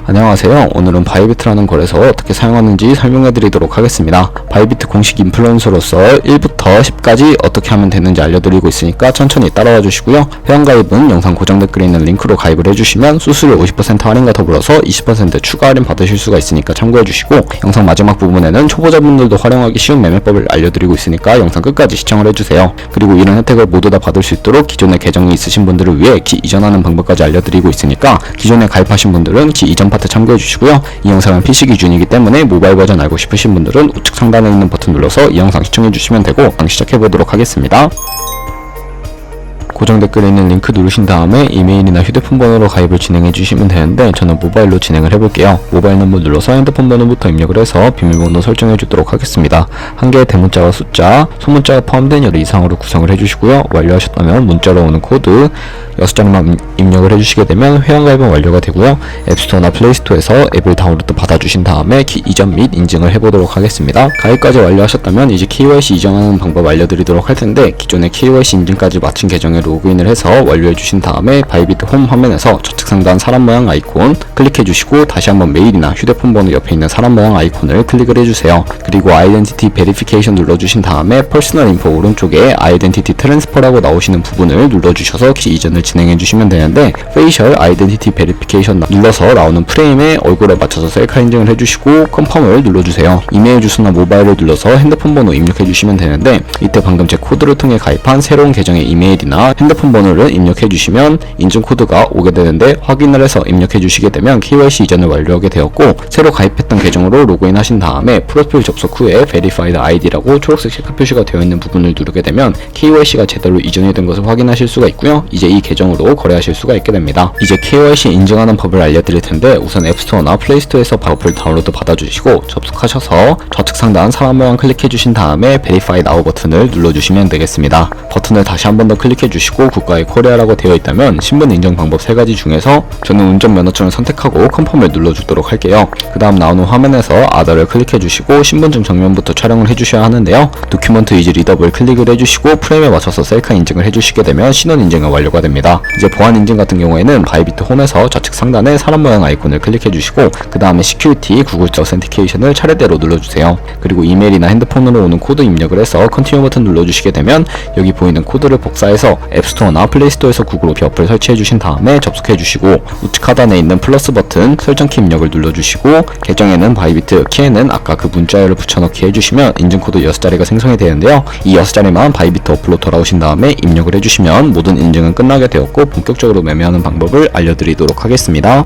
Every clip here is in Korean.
안녕하세요. 오늘은 바이비트라는 거래소 어떻게 사용하는지 설명해 드리도록 하겠습니다. 바이비트 공식 인플루언서로서 1부터 10까지 어떻게 하면 되는지 알려드리고 있으니까 천천히 따라와 주시고요. 회원가입은 영상 고정 댓글에 있는 링크로 가입을 해주시면 수수료 50% 할인과 더불어서 20% 추가 할인 받으실 수가 있으니까 참고해 주시고, 영상 마지막 부분에는 초보자분들도 활용하기 쉬운 매매법을 알려드리고 있으니까 영상 끝까지 시청을 해주세요. 그리고 이런 혜택을 모두 다 받을 수 있도록 기존에 계정이 있으신 분들을 위해 키 이전하는 방법까지 알려드리고 있으니까 기존에 가입하신 분들은 키 이전 파트 참고해 주시고요. 이 영상은 PC 기준이기 때문에 모바일 버전 알고 싶으신 분들은 우측 상단에 있는 버튼 눌러서 이 영상 시청해 주시면 되고, 시작해 보도록 하겠습니다. 고정 댓글에 있는 링크 누르신 다음에 이메일이나 휴대폰 번호로 가입을 진행해 주시면 되는데, 저는 모바일로 진행을 해볼게요. 모바일 넘버 눌러서 핸드폰 번호부터 입력을 해서 비밀번호 설정해 주도록 하겠습니다. 한 개의 대문자와 숫자, 소문자가 포함된 열 이상으로 구성을 해주시고요. 완료하셨다면 문자로 오는 코드 6장만 입력을 해주시게 되면 회원가입은 완료가 되고요. 앱스토어나 플레이스토어에서 앱을 다운로드 받아주신 다음에 키 이전 및 인증을 해보도록 하겠습니다. 가입까지 완료하셨다면 이제 KYC 이전하는 방법 알려드리도록 할 텐데, 기존에 KYC 인증까지 마친 계정에 로그인을 해서 완료해 주신 다음에 바이비트 홈 화면에서 좌측 상단 사람 모양 아이콘 클릭해 주시고, 다시 한번 메일이나 휴대폰 번호 옆에 있는 사람 모양 아이콘을 클릭을 해주세요. 그리고 아이덴티티 베리피케이션 눌러주신 다음에 퍼스널 인포 오른쪽에 아이덴티티 트랜스퍼라고 나오시는 부분을 눌러주셔서 키 이전을 진행해 주시면 되는데, 페이셜 아이덴티티 베리피케이션 눌러서 나오는 프레임에 얼굴에 맞춰서 셀카 인증을 해주시고 컨펌을 눌러주세요. 이메일 주소나 모바일을 눌러서 핸드폰 번호 입력해 주시면 되는데, 이때 방금 제 코드를 통해 가입한 새로운 계정의 이메일이나 핸드폰 번호를 입력해 주시면 인증 코드가 오게 되는데, 확인을 해서 입력해 주시게 되면 KYC 이전을 완료하게 되었고, 새로 가입했던 계정으로 로그인 하신 다음에 프로필 접속 후에 Verified ID라고 초록색 체크 표시가 되어 있는 부분을 누르게 되면 KYC가 제대로 이전이 된 것을 확인하실 수가 있고요. 이제 이 계정으로 거래하실 수가 있게 됩니다. 이제 KYC 인증하는 법을 알려드릴 텐데, 우선 앱스토어나 플레이스토어에서 어플 다운로드 받아주시고 접속하셔서 좌측 상단 사람 모양 클릭해 주신 다음에 Verify Now 버튼을 눌러주시면 되겠습니다. 버튼을 다시 한 번 더 클릭해 주시고 국가의 코리아라고 되어 있다면 신분 인증 방법 3가지 중에서 저는 운전면허증을 선택하고 컨펌을 눌러주도록 할게요. 그 다음 나오는 화면에서 아더를 클릭해 주시고 신분증 정면부터 촬영을 해주셔야 하는데요. 도큐먼트 이즈 리더블 클릭을 해주시고 프레임에 맞춰서 셀카 인증을 해주시게 되면 신원 인증은 완료가 됩니다. 이제 보안 인증 같은 경우에는 바이비트 홈에서 좌측 상단에 사람 모양 아이콘을 클릭해 주시고, 그 다음에 시큐리티 구글자 어센티케이션을 차례대로 눌러주세요. 그리고 이메일이나 핸드폰으로 오는 코드 입력을 해서 컨티뉴 버튼 눌러주시게 되면 여기 보이는 코드를 복사해서 앱스토어나 플레이스토어에서 구글 오피 어플 설치해 주신 다음에 접속해 주시고, 우측 하단에 있는 플러스 버튼 설정키 입력을 눌러주시고, 계정에는 바이비트, 키에는 아까 그 문자열을 붙여넣기 해주시면 인증코드 6자리가 생성이 되는데요. 이 6자리만 바이비트 어플로 돌아오신 다음에 입력을 해주시면 모든 인증은 끝나게 되었고, 본격적으로 매매하는 방법을 알려드리도록 하겠습니다.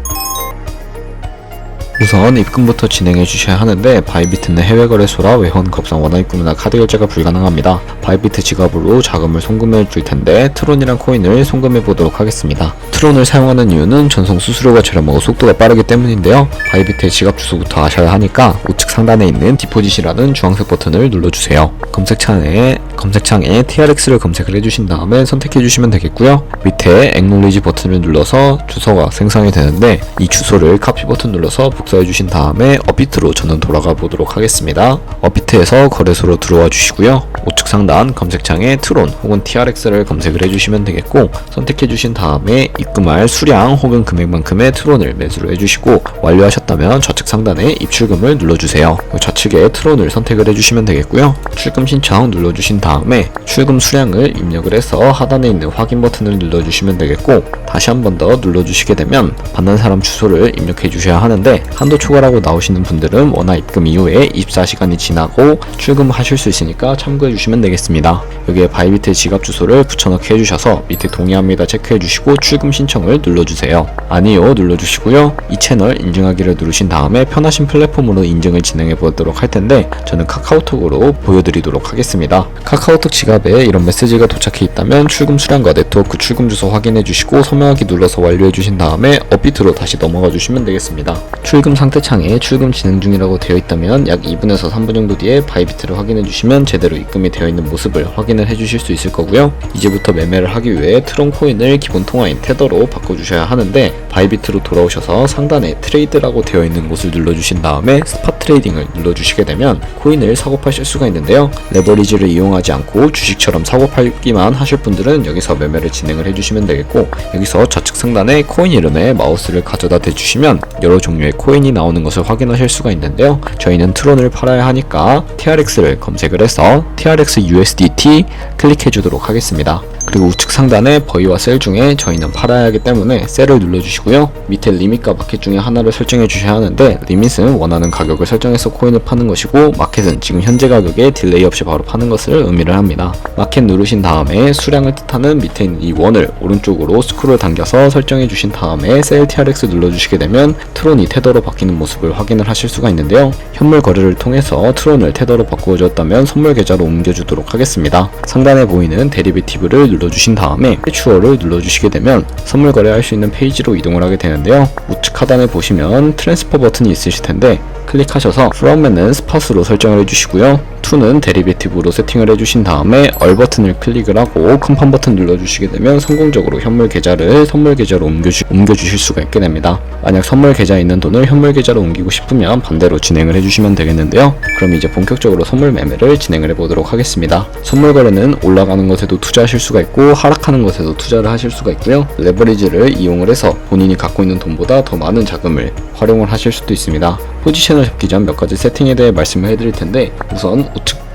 우선 입금부터 진행해 주셔야 하는데, 바이비트는 해외 거래소라 외환, 겁상, 원화 입금이나 카드 결제가 불가능합니다. 바이비트 지갑으로 자금을 송금해 줄 텐데, 트론이란 코인을 송금해 보도록 하겠습니다. 트론을 사용하는 이유는 전송 수수료가 저렴하고 속도가 빠르기 때문인데요. 바이비트의 지갑 주소부터 아셔야 하니까 우측 상단에 있는 디포짓이라는 주황색 버튼을 눌러주세요. 검색창에 TRX를 검색을 해주신 다음에 선택해 주시면 되겠고요. 밑에 Acknowledge 버튼을 눌러서 주소가 생성이 되는데, 이 주소를 카피 버튼 눌러서 복사해 주신 다음에 업비트로 저는 돌아가 보도록 하겠습니다. 업비트에서 거래소로 들어와 주시고요. 우측 상단 검색창에 트론 혹은 TRX를 검색을 해주시면 되겠고, 선택해 주신 다음에 입금할 수량 혹은 금액만큼의 트론을 매수를 해주시고, 완료하셨다면 좌측 상단에 입출금을 눌러주세요. 좌측에 트론을 선택을 해주시면 되겠고요. 출금 신청 눌러주신 다음에 출금 수량을 입력을 해서 하단에 있는 확인 버튼을 눌러주시면 되겠고, 다시 한 번 더 눌러주시게 되면 받는 사람 주소를 입력해 주셔야 하는데, 한도 초과라고 나오시는 분들은 원화 입금 이후에 24시간이 지나고 출금하실 수 있으니까 참고해 주시면 되겠습니다. 여기에 바이비트 지갑 주소를 붙여넣기 해주셔서 밑에 동의합니다 체크해 주시고 출금 신청을 눌러주세요. 아니요 눌러주시고요. 이 채널 인증하기를 누르신 다음에 편하신 플랫폼으로 인증을 진행해 보도록 할 텐데, 저는 카카오톡으로 보여드리도록 하겠습니다. 카카오톡 지갑에 이런 메시지가 도착해 있다면 출금 수량과 네트워크 출금 주소 확인해 주시고 서명하기 눌러서 완료해 주신 다음에 업비트로 다시 넘어가 주시면 되겠습니다. 출금 상태 창에 출금 진행 중이라고 되어 있다면 약 2분에서 3분 정도 뒤에 바이비트를 확인해 주시면 제대로 입금이 입금이 되어 있는 모습을 확인을 해주실 수 있을 거고요. 이제부터 매매를 하기 위해 트론 코인을 기본 통화인 테더로 바꿔주셔야 하는데, 바이비트로 돌아오셔서 상단에 트레이드라고 되어 있는 곳을 눌러주신 다음에 스팟 트레이딩을 눌러주시게 되면 코인을 사고 파실 수가 있는데요. 레버리지를 이용하지 않고 주식처럼 사고 팔기만 하실 분들은 여기서 매매를 진행을 해주시면 되겠고, 여기서 좌측 상단에 코인 이름에 마우스를 가져다 대주시면 여러 종류의 코인이 나오는 것을 확인하실 수가 있는데요. 저희는 트론을 팔아야 하니까 TRX를 검색을 해서 TRX USDT 클릭해 주도록 하겠습니다. 그리고 우측 상단에 버이와 셀 중에 저희는 팔아야 하기 때문에 셀을 눌러주시고요. 밑에 리밋과 마켓 중에 하나를 설정해 주셔야 하는데, 리밋은 원하는 가격을 설정해서 코인을 파는 것이고, 마켓은 지금 현재 가격에 딜레이 없이 바로 파는 것을 의미를 합니다. 마켓 누르신 다음에 수량을 뜻하는 밑에 있는 이 원을 오른쪽으로 스크롤 당겨서 설정해 주신 다음에 셀 TRX 눌러주시게 되면 트론이 테더로 바뀌는 모습을 확인을 하실 수가 있는데요. 현물 거래를 통해서 트론을 테더로 바꾸어 줬다면 선물 계좌로 옮겨주도록 하겠습니다. 상단에 보이는 데리베티브를 눌러주신 다음에 추어를 눌러주시게 되면 선물 거래할 수 있는 페이지로 이동을 하게 되는데요. 우측 하단에 보시면 트랜스퍼 버튼이 있으실 텐데, 클릭하셔서 from에는 스팟으로 설정을 해주시고요. to는 데리베티브로 세팅을 해주신 다음에 얼 버튼을 클릭을 하고 컨펌 버튼 눌러주시게 되면 성공적으로 현물 계좌를 선물 계좌로 옮겨주실 수가 있게 됩니다. 만약 선물 계좌에 있는 돈을 현물 계좌로 옮기고 싶으면 반대로 진행을 해주시면 되겠는데요. 그럼 이제 본격적으로 선물 매매를 진행을 해보도록 하겠습니다. 선물 거래는 올라가는 것에도 투자하실 수가 있고 하락하는 것에도 투자를 하실 수가 있고요. 레버리지를 이용을 해서 본인이 갖고 있는 돈보다 더 많은 자금을 활용을 하실 수도 있습니다. 포지션을 잡기 전 몇 가지 세팅에 대해 말씀을 해드릴 텐데, 우선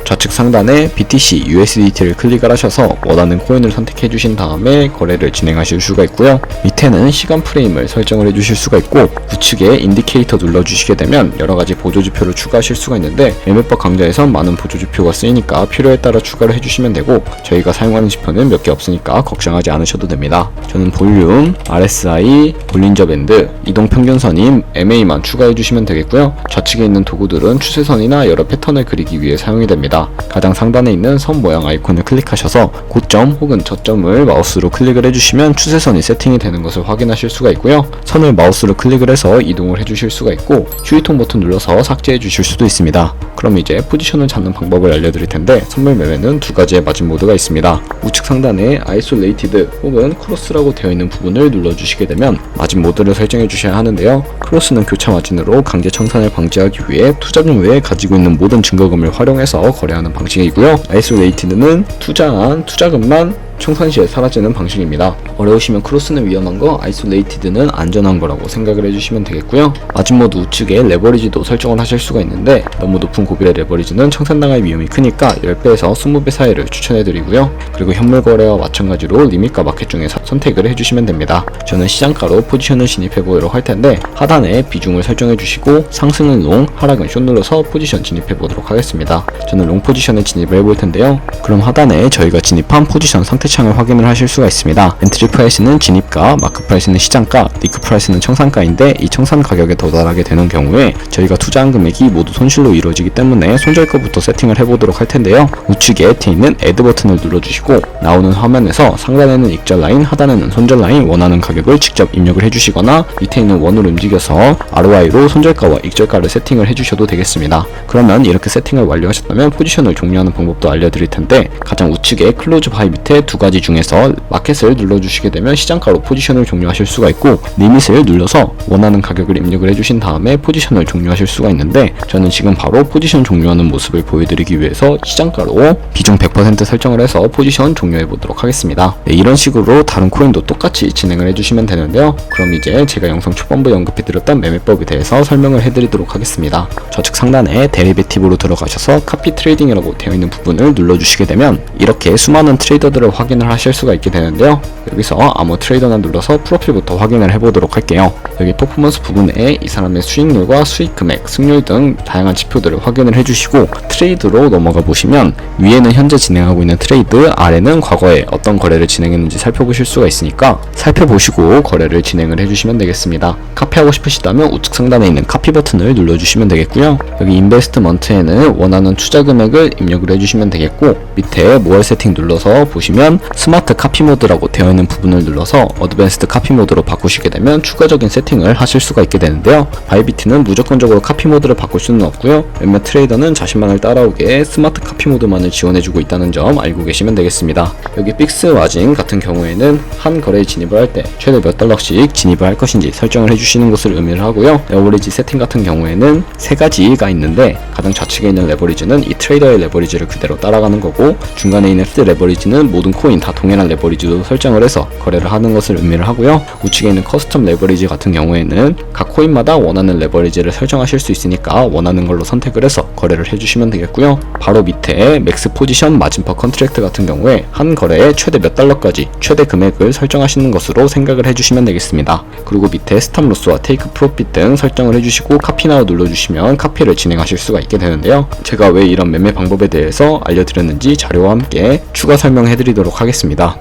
좌측 상단에 BTC USDT를 클릭을 하셔서 원하는 코인을 선택해 주신 다음에 거래를 진행하실 수가 있고요. 밑에는 시간 프레임을 설정을 해 주실 수가 있고, 우측에 인디케이터 눌러주시게 되면 여러가지 보조지표를 추가하실 수가 있는데, 매매법 강좌에선 많은 보조지표가 쓰이니까 필요에 따라 추가를 해주시면 되고, 저희가 사용하는 지표는 몇 개 없으니까 걱정하지 않으셔도 됩니다. 저는 볼륨, RSI, 볼린저 밴드, 이동평균선인 MA만 추가해 주시면 되겠고요. 좌측에 있는 도구들은 추세선이나 여러 패턴을 그리기 위해 사용이 됩니다. 가장 상단에 있는 선 모양 아이콘을 클릭하셔서 고점 혹은 저점을 마우스로 클릭을 해주시면 추세선이 세팅이 되는 것을 확인하실 수가 있고요. 선을 마우스로 클릭을 해서 이동을 해주실 수가 있고, 휴지통 버튼 눌러서 삭제해 주실 수도 있습니다. 그럼 이제 포지션을 잡는 방법을 알려드릴 텐데, 선물 매매는 두 가지의 마진 모드가 있습니다. 우측 상단에 아이솔레이티드 혹은 크로스라고 되어 있는 부분을 눌러주시게 되면 마진 모드를 설정해 주셔야 하는데요. 크로스는 교차 마진으로 강제 청산을 방지하기 위해 투자금 외에 가지고 있는 모든 증거금을 활용해서 거래하는 방식이고요. 아이솔레이티드는 투자한 투자금만 청산 시에 사라지는 방식입니다. 어려우시면 크로스는 위험한 거, 아이솔레이티드는 안전한 거라고 생각을 해주시면 되겠고요. 마진모드 우측에 레버리지도 설정을 하실 수가 있는데, 너무 높은 고빌의 레버리지는 청산당할 위험이 크니까 10배에서 20배 사이를 추천해드리고요. 그리고 현물 거래와 마찬가지로 리밋과 마켓 중에서 선택을 해주시면 됩니다. 저는 시장가로 포지션을 진입해보도록 할 텐데, 하단에 비중을 설정해주시고 상승은 롱, 하락은 숏 눌러서 포지션 진입해보도록 하겠습니다. 저는 롱 포지션에 진입을 해볼 텐데요. 그럼 하단에 저희가 진입한 포지션 상태 창을 확인을 하실 수가 있습니다. 엔트리 프라이스는 진입가, 마크 프라이스는 시장가, 리크 프라이스는 청산가인데, 이 청산 가격에 도달하게 되는 경우에 저희가 투자한 금액이 모두 손실로 이루어지기 때문에 손절가부터 세팅을 해보도록 할 텐데요. 우측에 밑에 있는 애드 버튼을 눌러주시고, 나오는 화면에서 상단에는 익절 라인, 하단에는 손절 라인, 원하는 가격을 직접 입력을 해주시거나 밑에 있는 원으로 움직여서 ROI로 손절가와 익절가를 세팅을 해주셔도 되겠습니다. 그러면 이렇게 세팅을 완료하셨다면 포지션을 종료하는 방법도 알려드릴 텐데, 가장 우측에 클로즈 바이 밑에 두 가지 중에서 마켓을 눌러주시게 되면 시장가로 포지션을 종료하실 수가 있고, 리밋을 눌러서 원하는 가격을 입력을 해주신 다음에 포지션을 종료하실 수가 있는데, 저는 지금 바로 포지션 종료하는 모습을 보여드리기 위해서 시장가로 비중 100% 설정을 해서 포지션 종료해 보도록 하겠습니다. 네, 이런 식으로 다른 코인도 똑같이 진행을 해주시면 되는데요. 그럼 이제 제가 영상 초반부에 언급해드렸던 매매법에 대해서 설명을 해드리도록 하겠습니다. 좌측 상단에 데리베티브로 들어가셔서 카피 트레이딩이라고 되어 있는 부분을 눌러주시게 되면 이렇게 수많은 트레이더들을 확인을 하실 수가 있게 되는데요. 여기서 아무 트레이더나 눌러서 프로필부터 확인을 해보도록 할게요. 여기 퍼포먼스 부분에 이 사람의 수익률과 수익 금액, 승률 등 다양한 지표들을 확인을 해주시고, 트레이드로 넘어가 보시면 위에는 현재 진행하고 있는 트레이드, 아래는 과거에 어떤 거래를 진행했는지 살펴보실 수가 있으니까 살펴보시고 거래를 진행을 해주시면 되겠습니다. 카피하고 싶으시다면 우측 상단에 있는 카피 버튼을 눌러주시면 되겠고요. 여기 인베스트먼트에는 원하는 투자 금액을 입력을 해주시면 되겠고, 밑에 모알 세팅 눌러서 보시면 보시면 스마트 카피 모드라고 되어 있는 부분을 눌러서 어드밴스드 카피 모드로 바꾸시게 되면 추가적인 세팅을 하실 수가 있게 되는데요. 바이비트는 무조건적으로 카피 모드를 바꿀 수는 없고요. 몇몇 트레이더는 자신만을 따라오게 스마트 카피 모드만을 지원해주고 있다는 점 알고 계시면 되겠습니다. 여기 픽스 마진 같은 경우에는 한 거래에 진입을 할 때 최대 몇 달러씩 진입을 할 것인지 설정을 해주시는 것을 의미를 하고요. 레버리지 세팅 같은 경우에는 세 가지가 있는데, 가장 좌측에 있는 레버리지는 이 트레이더의 레버리지를 그대로 따라가는 거고, 중간에 있는 필드 레버리지는 모든 코인 다 동일한 레버리지로 설정을 해서 거래를 하는 것을 의미를 하고요. 우측에 있는 커스텀 레버리지 같은 경우에는 각 코인마다 원하는 레버리지를 설정하실 수 있으니까 원하는 걸로 선택을 해서 거래를 해주시면 되겠고요. 바로 밑에 맥스 포지션 마진 퍼 컨트랙트 같은 경우에 한 거래에 최대 몇 달러까지 최대 금액을 설정하시는 것으로 생각을 해주시면 되겠습니다. 그리고 밑에 스탑 로스와 테이크 프로핏 등 설정을 해주시고 카피 나우 눌러주시면 카피를 진행하실 수가 있게 되는데요. 제가 왜 이런 매매 방법에 대해서 알려드렸는지 자료와 함께 추가 설명해드리도록 하겠습니다.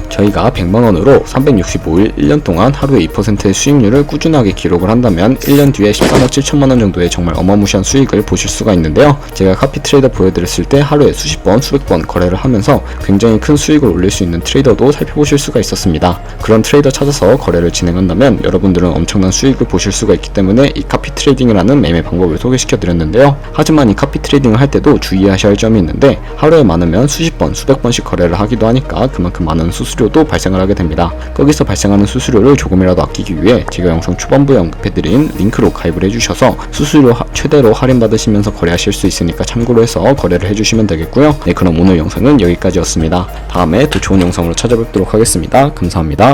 저희가 100만원으로 365일 1년 동안 하루에 2%의 수익률을 꾸준하게 기록을 한다면 1년 뒤에 13억 7천만원 정도의 정말 어마무시한 수익을 보실 수가 있는데요. 제가 카피 트레이더 보여드렸을 때 하루에 수십 번, 수백 번 거래를 하면서 굉장히 큰 수익을 올릴 수 있는 트레이더도 살펴보실 수가 있었습니다. 그런 트레이더 찾아서 거래를 진행한다면 여러분들은 엄청난 수익을 보실 수가 있기 때문에 이 카피 트레이딩이라는 매매 방법을 소개시켜 드렸는데요. 하지만 이 카피 트레이딩을 할 때도 주의하셔야 할 점이 있는데, 하루에 많으면 수십 번, 수백 번씩 거래를 하기도 하니까 그만큼 많은 수수료도 발생을 하게 됩니다. 거기서 발생하는 수수료를 조금이라도 아끼기 위해 제가 영상 초반부에 언급해드린 링크로 가입을 해주셔서 수수료 최대로 할인받으시면서 거래하실 수 있으니까 참고로 해서 거래를 해주시면 되겠고요. 네, 그럼 오늘 영상은 여기까지였습니다. 다음에 더 좋은 영상으로 찾아뵙도록 하겠습니다. 감사합니다.